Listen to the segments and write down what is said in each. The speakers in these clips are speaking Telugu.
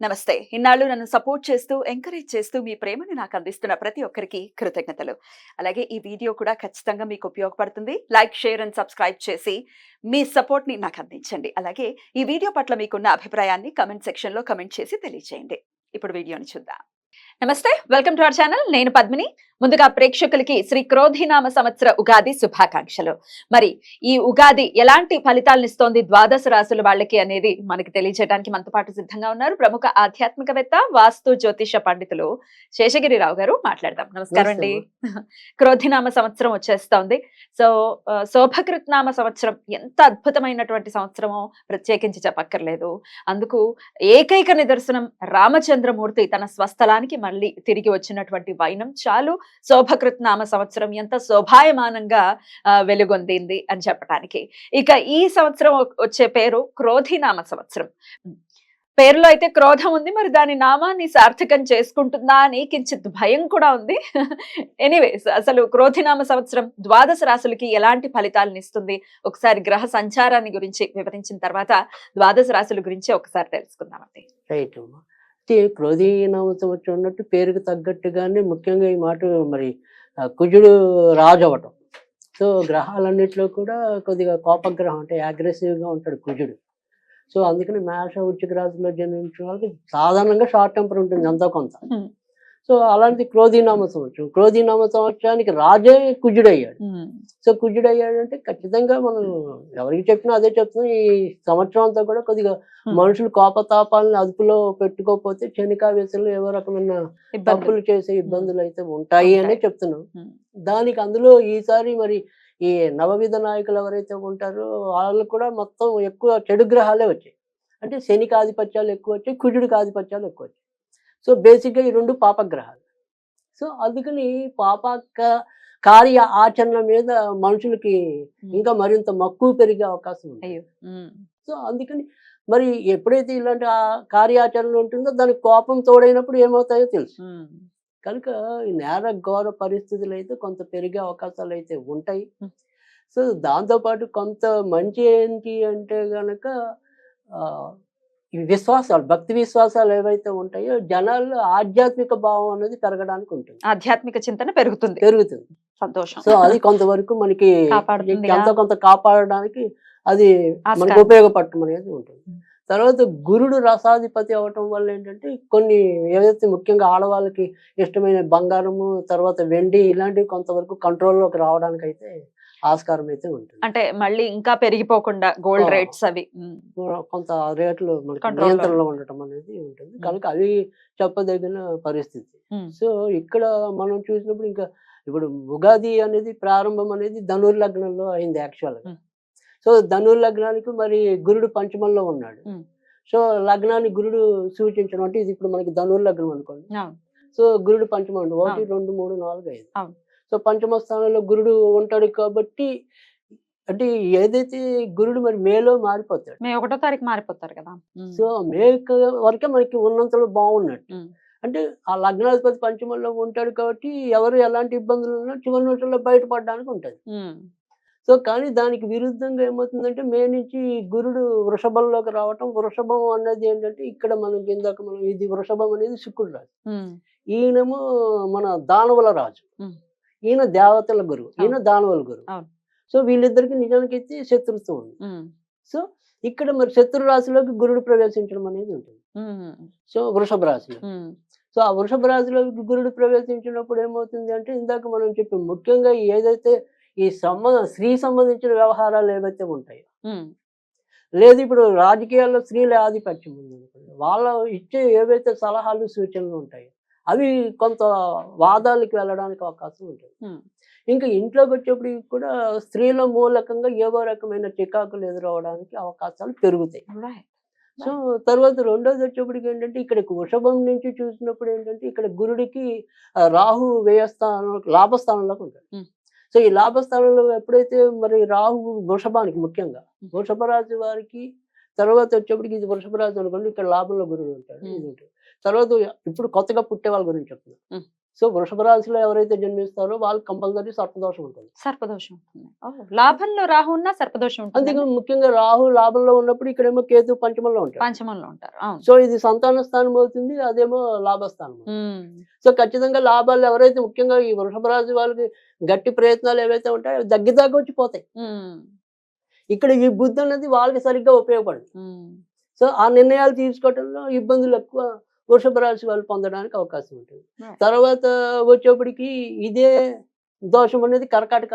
నమస్తే. ఇన్నాళ్ళు నన్ను సపోర్ట్ చేస్తూ, ఎంకరేజ్ చేస్తూ మీ ప్రేమని నాకు అందిస్తున్న ప్రతి ఒక్కరికి కృతజ్ఞతలు. అలాగే ఈ వీడియో కూడా ఖచ్చితంగా మీకు ఉపయోగపడుతుంది. లైక్, షేర్ అండ్ సబ్స్క్రైబ్ చేసి మీ సపోర్ట్‌ని నాకు అందించండి. అలాగే ఈ వీడియో పట్ల మీకున్న అభిప్రాయాన్ని కామెంట్ సెక్షన్‌లో కామెంట్ చేసి తెలియజేయండి. ఇప్పుడు వీడియోని చూద్దాం. నమస్తే, వెల్కమ్ టు అవర్ ఛానల్. నేను పద్మిని. ముందుగా ప్రేక్షకులకి శ్రీ క్రోధినామ సంవత్సర ఉగాది శుభాకాంక్షలు. మరి ఈ ఉగాది ఎలాంటి ఫలితాలను ఇస్తోంది ద్వాదశ రాశుల వాళ్ళకి అనేది మనకి తెలియజేయడానికి మనతో పాటు సిద్ధంగా ఉన్నారు ప్రముఖ ఆధ్యాత్మికవేత్త, వాస్తు జ్యోతిష పండితులు శేషగిరిరావు గారు. మాట్లాడదాం. నమస్కారం అండి. క్రోధినామ సంవత్సరం వచ్చేస్తోంది. సో శోభకృత్నామ సంవత్సరం ఎంత అద్భుతమైనటువంటి సంవత్సరమో ప్రత్యేకించి చెప్పక్కర్లేదు. అందుకు ఏకైక నిదర్శనం రామచంద్రమూర్తి తన స్వస్థలానికి మళ్ళీ తిరిగి వచ్చినటువంటి వైనం చాలు శోభకృత్నామ సంవత్సరం ఎంత శోభాయమానంగా వెలుగొందింది అని చెప్పడానికి. ఇక ఈ సంవత్సరం వచ్చే పేరు క్రోధినామ సంవత్సరం. పేరులో అయితే క్రోధం ఉంది, మరి దాని నామాన్ని సార్థకం చేసుకుంటుందా అని కించిత్ భయం కూడా ఉంది. ఎనీవేస్, అసలు క్రోధినామ సంవత్సరం ద్వాదశ రాశులకి ఎలాంటి ఫలితాలను ఇస్తుంది ఒకసారి గ్రహ సంచారాన్ని గురించి వివరించిన తర్వాత ద్వాదశ రాశుల గురించి ఒకసారి తెలుసుకుందామండి. రైట్ అమ్మా. క్రోధీనామ సంవత్సరం ఉన్నట్టు పేరుకు తగ్గట్టుగానే ముఖ్యంగా ఈ మాట మరి కుజుడు రాజు అవ్వటం. సో గ్రహాలన్నింటిలో కూడా కొద్దిగా కోపగ్రహం, అంటే అగ్రెసివ్గా ఉంటాడు కుజుడు. సో అందుకని మేష వృశ్చిక రాశిలో జన్మించిన వాళ్ళకి సాధారణంగా షార్ట్ టెంపర్ ఉంటుంది ఎంతో కొంత. సో అలాంటి క్రోధీనామ సంవత్సరం, క్రోధీనామ సంవత్సరానికి రాజే కుజుడయ్యాడు. సో కుజుడయ్యాడంటే ఖచ్చితంగా మనం ఎవరికి చెప్పినా అదే చెప్తున్నాం. ఈ సంవత్సరం అంతా కూడా కొద్దిగా మనుషులు కోపతాపాలను అదుపులో పెట్టుకోకపోతే క్షణికావేశంలో ఏవో రకమైన తప్పులు చేసే ఇబ్బందులు అయితే ఉంటాయి అనే చెప్తున్నాం. దానికి అందులో ఈసారి మరి ఈ నవవిధ నాయకులు ఎవరైతే ఉంటారో వాళ్ళు కూడా మొత్తం ఎక్కువ చెడు గ్రహాలే వచ్చాయి. అంటే శనికి ఆధిపత్యాలు ఎక్కువ వచ్చాయి, కుజుడికి ఆధిపత్యాలు ఎక్కువ వచ్చాయి. సో బేసిక్గా ఈ రెండు పాపగ్రహాలు. సో అందుకని కార్య ఆచరణ మీద మనుషులకి ఇంకా మరింత మక్కువ పెరిగే అవకాశం ఉంది. సో అందుకని మరి ఎప్పుడైతే ఇలాంటి కార్యాచరణ ఉంటుందో దానికి కోపం తోడైనప్పుడు ఏమవుతాయో తెలుసు. కనుక ఈ నేర ఘోర పరిస్థితులు అయితే కొంత పెరిగే అవకాశాలు అయితే ఉంటాయి. సో దాంతోపాటు కొంత మంచి ఏంటి అంటే గనక ఈ విశ్వాసాలు, భక్తి విశ్వాసాలు ఏవైతే ఉంటాయో జనాల్లో ఆధ్యాత్మిక భావం అనేది పెరగడానికి ఉంటుంది. ఆధ్యాత్మిక చింతన పెరుగుతుంది. సంతోషం. సో అది కొంతవరకు మనకి ఎంతో కొంత కాపాడడానికి అది మనకు ఉపయోగపడటం అనేది ఉంటుంది. తర్వాత గురుడు రసాధిపతి అవటం వల్ల ఏంటంటే కొన్ని ఏదైతే ముఖ్యంగా ఆడవాళ్ళకి ఇష్టమైన బంగారము, తర్వాత వెండి ఇలాంటివి కొంతవరకు కంట్రోల్లోకి రావడానికి అయితే ఆస్కారం అయితే ఉంటుంది. అంటే మళ్ళీ ఇంకా పెరిగిపోకుండా గోల్డ్ రేట్స్ అవి కొంత రేట్లు మనకి నియంత్రణలో ఉండటం అనేది ఉంటుంది. కనుక అవి చెప్పదగిన పరిస్థితి. సో ఇక్కడ మనం చూసినప్పుడు ఇంకా ఇప్పుడు ఉగాది అనేది ప్రారంభం అనేది ధనుర్ లగ్నంలో అయింది యాక్చువల్గా. సో ధనుర్ లగ్నానికి మరి గురుడు పంచమంలో ఉన్నాడు. సో లగ్నాన్ని గురుడు సూచించడం అంటే ఇది ఇప్పుడు మనకి ధనుర్ లగ్నం అనుకోండి. సో గురుడు పంచమం 1, 2, 3, 4, 5. సో పంచమ స్థానంలో గురుడు ఉంటాడు కాబట్టి అంటే ఏదైతే గురుడు మరి మేలో మారిపోతాడు. మే 1వ తారీఖు మారిపోతారు కదా. సో మే వరకే మనకి ఉన్నంతలో బాగున్నట్టు. అంటే ఆ లగ్నాధిపతి పంచమంలో ఉంటాడు కాబట్టి ఎవరు ఎలాంటి ఇబ్బందులు ఉన్నా చివరి నిమిషంలో బయటపడడానికి ఉంటుంది. సో కానీ దానికి విరుద్ధంగా ఏమవుతుందంటే మే నుంచి గురుడు వృషభంలోకి రావటం. వృషభం అనేది ఏంటంటే ఇక్కడ మనకి ఇందాక మనం ఇది వృషభం అనేది శుక్రుడు రాజు, ఈయనేమో మన దానవుల రాజు, ఈయన దేవతల గురువు, ఈయన దానవుల గురువు. సో వీళ్ళిద్దరికి నిజానికైతే శత్రుత్వం ఉంది. సో ఇక్కడ మరి శత్రు రాశిలోకి గురుడు ప్రవేశించడం అనేది ఉంటుంది. సో వృషభ రాశిలో. సో ఆ వృషభ రాశిలోకి గురుడు ప్రవేశించినప్పుడు ఏమవుతుంది అంటే ఇందాక మనం చెప్పాం ముఖ్యంగా ఏదైతే ఈ స్త్రీ సంబంధించిన వ్యవహారాలు ఏవైతే ఉంటాయో, లేదు ఇప్పుడు రాజకీయాల్లో స్త్రీల ఆధిపత్యం ఉంది, వాళ్ళ ఇచ్చే ఏవైతే సలహాలు సూచనలు ఉంటాయో అవి కొంత వాదాలకు వెళ్ళడానికి అవకాశం ఉంటుంది. ఇంకా ఇంట్లోకి వచ్చేప్పుడు కూడా స్త్రీల మూలకంగా ఏవో రకమైన చికాకులు ఎదురవడానికి అవకాశాలు పెరుగుతాయి. సో తర్వాత రెండోది వచ్చేప్పటికి ఏంటంటే ఇక్కడ వృషభం నుంచి చూసినప్పుడు ఏంటంటే ఇక్కడ గురుడికి రాహు వ్యయస్థానం లాభస్థానంలోకి ఉంటాడు. సో ఈ లాభస్థానంలో ఎప్పుడైతే మరి రాహు వృషభానికి ముఖ్యంగా వృషభ రాశి వారికి తర్వాత వచ్చేప్పటికి ఇది వృషభ రాశి అనుకోండి, ఇక్కడ లాభంలో గురుడు ఉంటాడు. ఇది ఉంటుంది. తర్వాత ఇప్పుడు కొత్తగా పుట్టే వాళ్ళ గురించి చెప్తున్నాను. సో వృషభ రాశిలో ఎవరైతే జన్మిస్తారో వాళ్ళు కంపల్సరీ సర్పదోషం ఉంటుంది. సర్పదోషం ఉంటుంది. లాభంలో రాహు ఉన్నా సర్పదోషం ఉంటుంది. అందుకే ముఖ్యంగా రాహు లాభంలో ఉన్నప్పుడు ఇక్కడేమో కేతు పంచమంలో ఉంటారు. పంచమంలో ఉంటారు. అవును. సో ఇది సంతాన స్థానం అవుతుంది, అదేమో లాభస్థానం. సో ఖచ్చితంగా లాభాలు ఎవరైతే ముఖ్యంగా ఈ వృషభ రాశి వాళ్ళకి గట్టి ప్రయత్నాలు ఏవైతే ఉంటాయో అవి దగ్గర వచ్చి పోతాయి. ఇక్కడ ఈ బుద్ధి అనేది వాళ్ళకి సరిగ్గా ఉపయోగపడదు. సో ఆ నిర్ణయాలు తీసుకోవడంలో ఇబ్బందులు ఎక్కువ వృషభ రాశి వాళ్ళు పొందడానికి అవకాశం ఉంటుంది. తర్వాత వచ్చేప్పటికి ఇదే దోషం అనేది కర్కాటక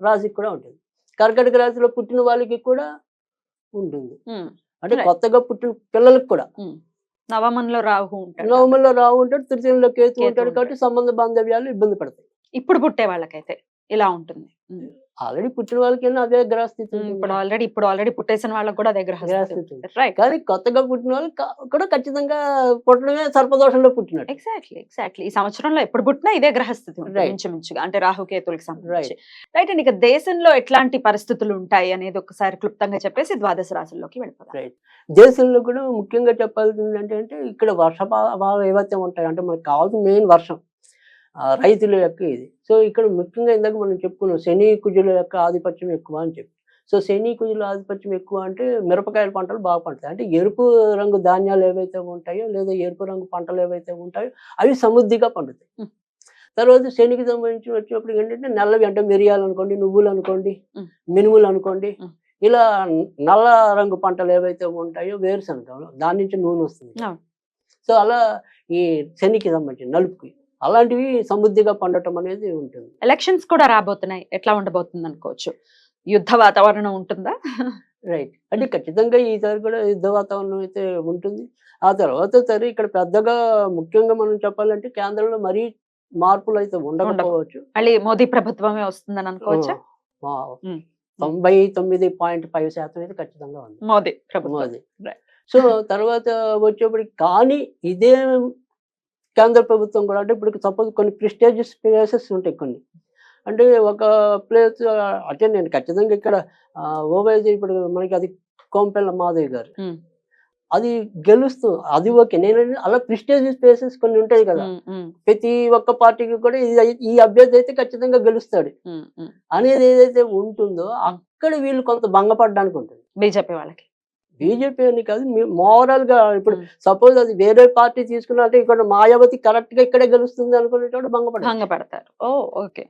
రాశికి కూడా ఉంటుంది. కర్కాటక రాశిలో పుట్టిన వాళ్ళకి కూడా ఉంటుంది. అంటే కొత్తగా పుట్టిన పిల్లలకు కూడా నవమంలో రాహు ఉంటాడు. నవమంలో రాహు ఉంటాడు, తృతీయంలో కేతు ఉంటాడు. కాబట్టి సంబంధ బాంధవ్యాలు ఇబ్బంది పడతాయి. ఇప్పుడు పుట్టే వాళ్ళకైతే ఇలా ఉంటుంది. ఆల్రెడీ పుట్టిన వాళ్ళకి అదే గ్రహస్థితి. ఇప్పుడు ఆల్రెడీ పుట్టేసిన వాళ్ళకి కూడా అదే గ్రహస్థితి. కానీ కొత్తగా పుట్టిన వాళ్ళకి కూడా ఖచ్చితంగా పుట్టడమే సర్పదోషంలో పుట్టినట్టు. ఎగ్జాక్ట్లీ ఈ సంవత్సరంలో ఎప్పుడు పుట్టినా ఇదే గ్రహస్థితి ఇంచుమించుగా, అంటే రాహుకేతులకు సంబంధించి. రైట్ అండి. ఇక దేశంలో ఎట్లాంటి పరిస్థితులు ఉంటాయి అనేది ఒకసారి క్లుప్తంగా చెప్పేసి ద్వాదశ రాశుల్లోకి వెళ్ళిపోతాం. రైట్. దేశంలో కూడా ముఖ్యంగా చెప్పాల్సింది అంటే ఇక్కడ వర్షపాతాలు ఏవైతే ఉంటాయి అంటే మనకు కావాల్సిన మెయిన్ వర్షం, రైతుల యొక్క ఇది. సో ఇక్కడ ముఖ్యంగా ఇందాక మనం చెప్పుకున్నాం శని కుజుల యొక్క ఆధిపత్యం ఎక్కువ అని చెప్పి. సో శని కుజుల ఆధిపత్యం ఎక్కువ అంటే మిరపకాయల పంటలు బాగా పండుతాయి. అంటే ఎరుపు రంగు ధాన్యాలు ఏవైతే ఉంటాయో లేదా ఎరుపు రంగు పంటలు ఏవైతే ఉంటాయో అవి సమృద్ధిగా పండుతాయి. తర్వాత శనికి సంబంధించి వచ్చినప్పుడు ఏంటంటే నల్లవి అంటే మిరియాలు అనుకోండి, నువ్వులు అనుకోండి, మినుములు అనుకోండి, ఇలా నల్ల రంగు పంటలు ఏవైతే ఉంటాయో వేరుశనగ దాని నుంచి నూనె వస్తుంది. సో అలా ఈ శనికి సంబంధించి నలుపుకి అలాంటివి సమృద్ధిగా పండటం అనేది ఉంటుంది. ఎలక్షన్స్ కూడా రాబోతున్నాయి, ఎట్లా ఉండబోతుంది అనుకోవచ్చు? యుద్ధ వాతావరణం ఉంటుందా? రైట్. అంటే ఖచ్చితంగా ఈసారి కూడా యుద్ధ వాతావరణం అయితే ఉంటుంది. ఆ తర్వాత సరే ఇక్కడ పెద్దగా ముఖ్యంగా మనం చెప్పాలంటే కేంద్రంలో మరీ మార్పులు అయితే ఉండకపోవచ్చు. మళ్ళీ మోదీ ప్రభుత్వమే వస్తుందని అనుకోవచ్చా? 99.5% అయితే ఖచ్చితంగా ఉంది మోదీ ప్రభుత్వం. సో తర్వాత వచ్చేప్పటికి కానీ ఇదే కేంద్ర ప్రభుత్వం కూడా అంటే ఇప్పుడు సపోజ్ కొన్ని ప్రెస్టీజియస్ ప్లేసెస్ ఉంటాయి కొన్ని. అంటే ఒక ప్లేస్ అంటే నేను ఖచ్చితంగా ఇక్కడ ఓవైసీ ఇప్పుడు మనకి అది కోంపెల్ల మాధవ్ గారు అది గెలుస్తూ అది ఓకే. నేను అలా ప్రెస్టీజియస్ ప్లేసెస్ కొన్ని ఉంటాయి కదా, ప్రతి ఒక్క పార్టీకి కూడా ఈ అభ్యర్థి అయితే ఖచ్చితంగా గెలుస్తాడు అనేది ఏదైతే ఉంటుందో అక్కడ వీళ్ళు కొంత భంగపడడానికి ఉంటుంది బీజేపీ వాళ్ళకి. బీజేపీ అని కాదు, మోరల్ గా ఇప్పుడు సపోజ్ అది వేరే పార్టీ తీసుకున్నా అంటే ఇక్కడ మాయావతి కరెక్ట్ గా ఇక్కడే గెలుస్తుంది అనుకునేటప్పుడు భంగపడతారు.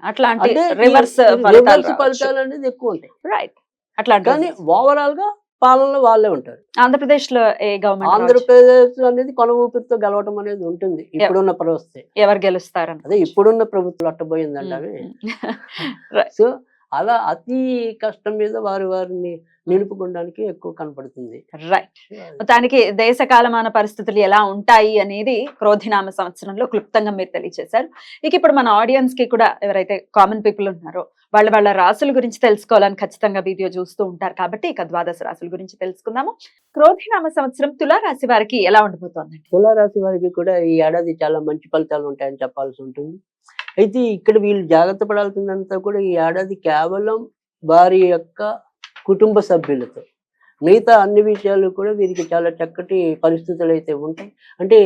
అట్లాంటి రివర్స్ ఫలితాలు అనేది ఎక్కువ ఉంటాయి. రైట్. అట్లా కానీ ఓవరాల్ గా పాలనలో వాళ్ళే ఉంటారు. ఆంధ్రప్రదేశ్ లో ఏ గవర్నమెంట్? ఆంధ్రప్రదేశ్ అనేది కొన ఊపిరితో గెలవటం అనేది ఉంటుంది ఇప్పుడున్న పరిస్థితి. ఎవరు గెలుస్తారని అదే ఇప్పుడున్న ప్రభుత్వం అట్టబోయిందంట అవి. సో అలా అతి కష్టం మీద వారిని నిలుపుకోవడానికి ఎక్కువ కనపడుతుంది. రైట్. మొత్తానికి దేశ కాలమాన పరిస్థితులు ఎలా ఉంటాయి అనేది క్రోధినామ సంవత్సరంలో క్లుప్తంగా మీరు తెలియజేశారు. ఇక ఇప్పుడు మన ఆడియన్స్ కి కూడా ఎవరైతే కామన్ పీపుల్ ఉన్నారో వాళ్ళ రాశుల గురించి తెలుసుకోవాలని ఖచ్చితంగా వీడియో చూస్తూ ఉంటారు కాబట్టి ఇక ద్వాదశ రాశుల గురించి తెలుసుకుందాము. క్రోధినామ సంవత్సరం తులారాశి వారికి ఎలా ఉండబోతోందండి? తులారాశి వారికి కూడా ఈ ఏడాది చాలా మంచి ఫలితాలు ఉంటాయని చెప్పాల్సి ఉంటుంది. అయితే ఇక్కడ వీళ్ళు జాగ్రత్త పడాల్సిందంతా కూడా ఈ ఏడాది కేవలం వారి యొక్క కుటుంబ సభ్యులతో, మిగతా అన్ని విషయాలు కూడా వీరికి చాలా చక్కటి పరిస్థితులు అయితే ఉంటాయి. అంటే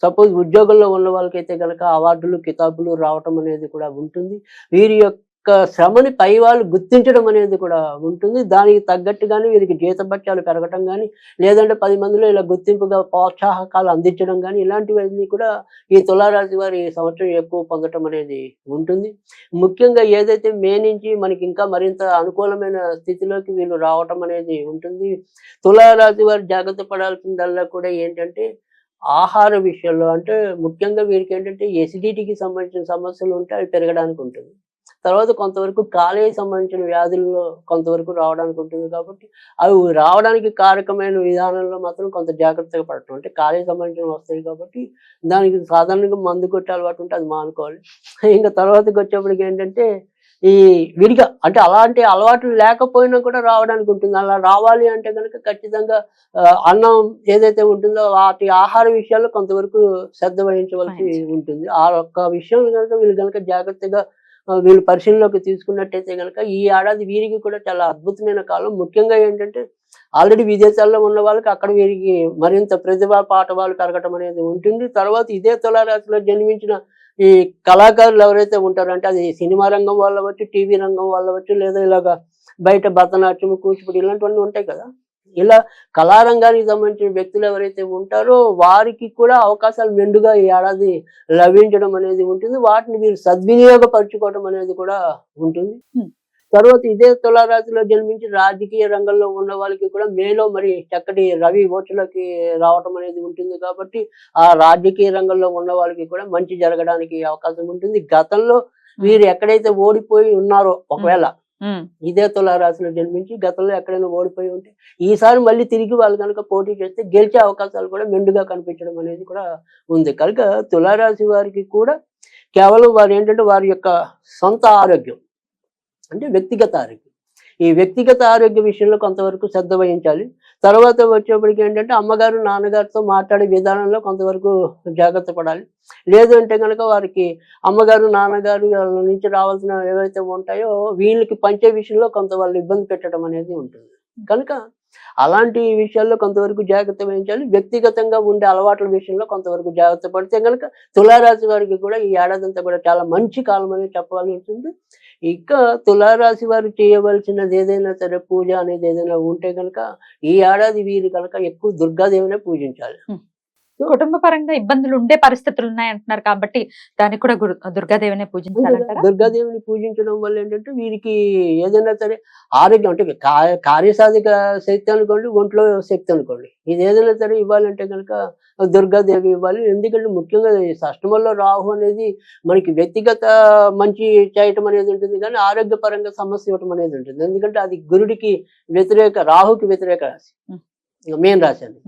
సపోజ్ ఉద్యోగంలో ఉన్న వాళ్ళకైతే కనుక అవార్డులు కితాబులు రావటం అనేది కూడా ఉంటుంది. వీరి యొక్క శ్రమని పై వాళ్ళు గుర్తించడం అనేది కూడా ఉంటుంది. దానికి తగ్గట్టుగానే వీరికి జీతభత్యాలు పెరగటం కానీ లేదంటే 10 మందిలో ఇలా గుర్తింపుగా ప్రోత్సాహకాలు అందించడం కానీ ఇలాంటివన్నీ కూడా ఈ తులారాశి వారి సంవత్సరం ఎక్కువ పొందటం అనేది ఉంటుంది. ముఖ్యంగా ఏదైతే మే నుంచి మనకి ఇంకా మరింత అనుకూలమైన స్థితిలోకి వీళ్ళు రావటం అనేది ఉంటుంది. తులారాశి వారు జాగ్రత్త పడాల్సిందల్లా కూడా ఏంటంటే ఆహార విషయంలో, అంటే ముఖ్యంగా వీరికి ఏంటంటే ఎసిడిటీకి సంబంధించిన సమస్యలు ఉంటే అవి పెరగడానికి ఉంటుంది. తర్వాత కొంతవరకు కాలేయ సంబంధించిన వ్యాధుల్లో కొంతవరకు రావడానికి ఉంటుంది. కాబట్టి అవి రావడానికి కారకమైన విధానంలో మాత్రం కొంత జాగ్రత్తగా పడటం. అంటే కాలేయ సంబంధించిన వస్తాయి కాబట్టి దానికి సాధారణంగా మందు కొట్టే అలవాటు ఉంటే అది మానుకోవాలి. ఇంకా తర్వాతకి వచ్చేప్పటికి ఏంటంటే ఈ విడిగా అంటే అలాంటి అలవాట్లు లేకపోయినా కూడా రావడానికి ఉంటుంది. అలా రావాలి అంటే కనుక ఖచ్చితంగా అన్నం ఏదైతే ఉంటుందో వాటి ఆహార విషయాల్లో కొంతవరకు శ్రద్ధ వహించవలసి ఉంటుంది. ఆ ఒక్క విషయం కనుక వీళ్ళు కనుక జాగ్రత్తగా వీళ్ళు పరిశీలనలోకి తీసుకున్నట్టయితే కనుక ఈ ఏడాది వీరికి కూడా చాలా అద్భుతమైన కాలం. ముఖ్యంగా ఏంటంటే ఆల్రెడీ విదేశాల్లో ఉన్న వాళ్ళకి అక్కడ వీరికి మరింత ప్రతిభా పాఠవాలు పెరగటం అనేది ఉంటుంది. తర్వాత ఇదే తులారాశిలో జన్మించిన ఈ కళాకారులు ఎవరైతే ఉంటారో అంటే అది సినిమా రంగం వాళ్ళు అవ్వచ్చు, టీవీ రంగం వాళ్ళు అవ్వచ్చు, లేదా ఇలాగా బయట భరతనాట్యం, కూచిపూడి ఇలాంటివన్నీ ఉంటాయి కదా. ఇలా కళారంగానికి సంబంధించిన వ్యక్తులు ఎవరైతే ఉంటారో వారికి కూడా అవకాశాలు మెండుగా ఈ ఏడాది లభించడం అనేది ఉంటుంది. వాటిని మీరు సద్వినియోగపరచుకోవడం అనేది కూడా ఉంటుంది. తర్వాత ఇదే తులారాశిలో జన్మించి రాజకీయ రంగంలో ఉన్న వాళ్ళకి కూడా మేలో మరి చక్కటి రవి ఓట్లకి రావటం అనేది ఉంటుంది. కాబట్టి ఆ రాజకీయ రంగంలో ఉన్న వాళ్ళకి కూడా మంచి జరగడానికి అవకాశం ఉంటుంది. గతంలో వీరు ఎక్కడైతే ఓడిపోయి ఉన్నారో ఒకవేళ ఇదే తులారాశిలో జన్మించి గతంలో ఎక్కడైనా ఓడిపోయి ఉంటే ఈసారి మళ్ళీ తిరిగి వాళ్ళు కనుక పోటీ చేస్తే గెలిచే అవకాశాలు కూడా మెండుగా కనిపించడం అనేది కూడా ఉంది. కనుక తులారాశి వారికి కూడా కేవలం వారు ఏంటంటే వారి యొక్క సొంత ఆరోగ్యం అంటే వ్యక్తిగత ఆరోగ్యం, ఈ వ్యక్తిగత ఆరోగ్య విషయంలో కొంతవరకు శ్రద్ధ వహించాలి. తర్వాత వచ్చేప్పటికి ఏంటంటే అమ్మగారు నాన్నగారితో మాట్లాడే విధానంలో కొంతవరకు జాగ్రత్త పడాలి. లేదు అంటే కనుక వారికి అమ్మగారు నాన్నగారు వాళ్ళ నుంచి రావాల్సిన ఏవైతే ఉంటాయో వీళ్ళకి పంచే విషయంలో కొంత వాళ్ళు ఇబ్బంది పెట్టడం అనేది ఉంటుంది. కనుక అలాంటి విషయాల్లో కొంతవరకు జాగ్రత్త వహించాలి. వ్యక్తిగతంగా ఉండే అలవాట్ల విషయంలో కొంతవరకు జాగ్రత్త పడితే కనుక తులారాశి వారికి కూడా ఈ ఏడాది అంతా కూడా చాలా మంచి కాలం అనేది చెప్పాల్సి ఉంటుంది. ఇక తులారాశి వారు చేయవలసినది ఏదైనా సరే పూజ అనేది ఏదైనా ఉంటే కనుక ఈ ఏడాది వీరు కనుక ఎక్కువ దుర్గాదేవినే పూజించాలి. కుటుంబ పరంగా ఇబ్బందులు ఉండే పరిస్థితులు ఉన్నాయంటున్నారు కాబట్టి దానికి కూడా దుర్గాదేవినే పూజించాలంటారా? దుర్గాదేవిని పూజించడం వల్ల ఏంటంటే వీరికి ఏదైనా సరే ఆరోగ్యం అంటే కార్యసాధిక శక్తి అనుకోండి, ఒంట్లో శక్తి అనుకోండి, ఇది ఏదైనా సరే ఇవ్వాలంటే కనుక దుర్గాదేవి ఇవ్వాలి. ఎందుకంటే ముఖ్యంగా ఈ అష్టమంలో రాహు అనేది మనకి వ్యక్తిగత మంచి చేయటం అనేది ఉంటుంది, కానీ ఆరోగ్యపరంగా సమస్య ఇవ్వటం అనేది ఉంటుంది. ఎందుకంటే అది గురుడికి వ్యతిరేక, రాహుకి వ్యతిరేక రాశి, మెయిన్ రాశి అని.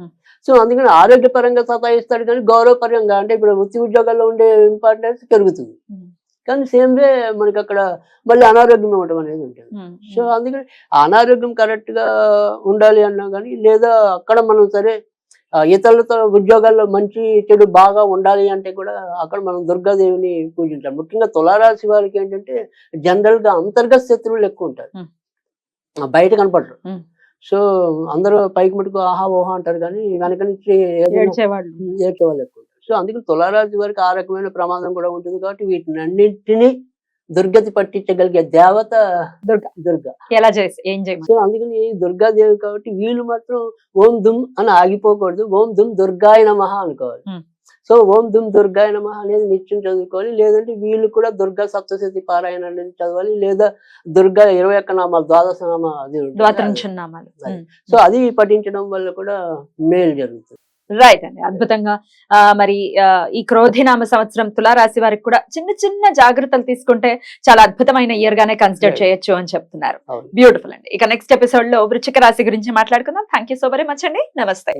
సో అందుకని ఆరోగ్యపరంగా సతాయిస్తాడు, కానీ గౌరవపరంగా అంటే ఇప్పుడు వృత్తి ఉద్యోగాల్లో ఉండే ఇంపార్టెన్స్ పెరుగుతుంది. కానీ సేమ్ వే మనకి అక్కడ మళ్ళీ అనారోగ్యం ఇవ్వటం అనేది ఉంటుంది. సో అందుకని అనారోగ్యం కరెక్ట్ గా ఉండాలి అన్నా కానీ, లేదా అక్కడ మనం సరే ఇతరులతో ఉద్యోగాల్లో మంచి చెడు బాగా ఉండాలి అంటే కూడా అక్కడ మనం దుర్గాదేవిని పూజించాలి. ముఖ్యంగా తులారాశి వారికి ఏంటంటే జనరల్ గా అంతర్గత శత్రువులు ఎక్కువ ఉంటారు, బయట కనపడరు. సో అందరూ పైకి మటుకు ఆహా ఓహా అంటారు, కానీ వెనక నుంచి ఏడ్చేవాళ్ళు ఎక్కువ ఉంటారు. సో అందుకని తులారాశి వారికి ఆ రకమైన ప్రమాదం కూడా ఉంటుంది. కాబట్టి వీటిని అన్నింటినీ దుర్గతి పట్టించగలిగే దేవత దుర్గా. ఎలా చేసి ఏం చేయాలి? సో అందుకని దుర్గాదేవి కాబట్టి వీళ్ళు మాత్రం ఓం దుమ్ అని ఆగిపోకూడదు, ఓం దుమ్ దుర్గాయ నమః అనుకోవాలి. సో ఓం దుమ్ దుర్గాయ నమః అనేది నిత్యం చదువుకోవాలి. లేదంటే వీళ్ళు కూడా దుర్గా సప్తశతి పారాయణ అనేది చదవాలి, లేదా దుర్గా 21 నామాలు, ద్వాదశ నామ నామాలు. సో అది పఠించడం వల్ల కూడా మేలు జరుగుతుంది. రైట్ అండి, అద్భుతంగా. మరి ఈ క్రోధినామ సంవత్సరం తులారాశి వారికి కూడా చిన్న చిన్న జాగ్రత్తలు తీసుకుంటే చాలా అద్భుతమైన ఇయర్ గానే కన్సిడర్ చేయొచ్చు అని చెప్తున్నారు. బ్యూటిఫుల్ అండి. ఇక నెక్స్ట్ ఎపిసోడ్ లో వృశ్చిక రాశి గురించి మాట్లాడుకుందాం. Thank you so very much అండి. నమస్తే.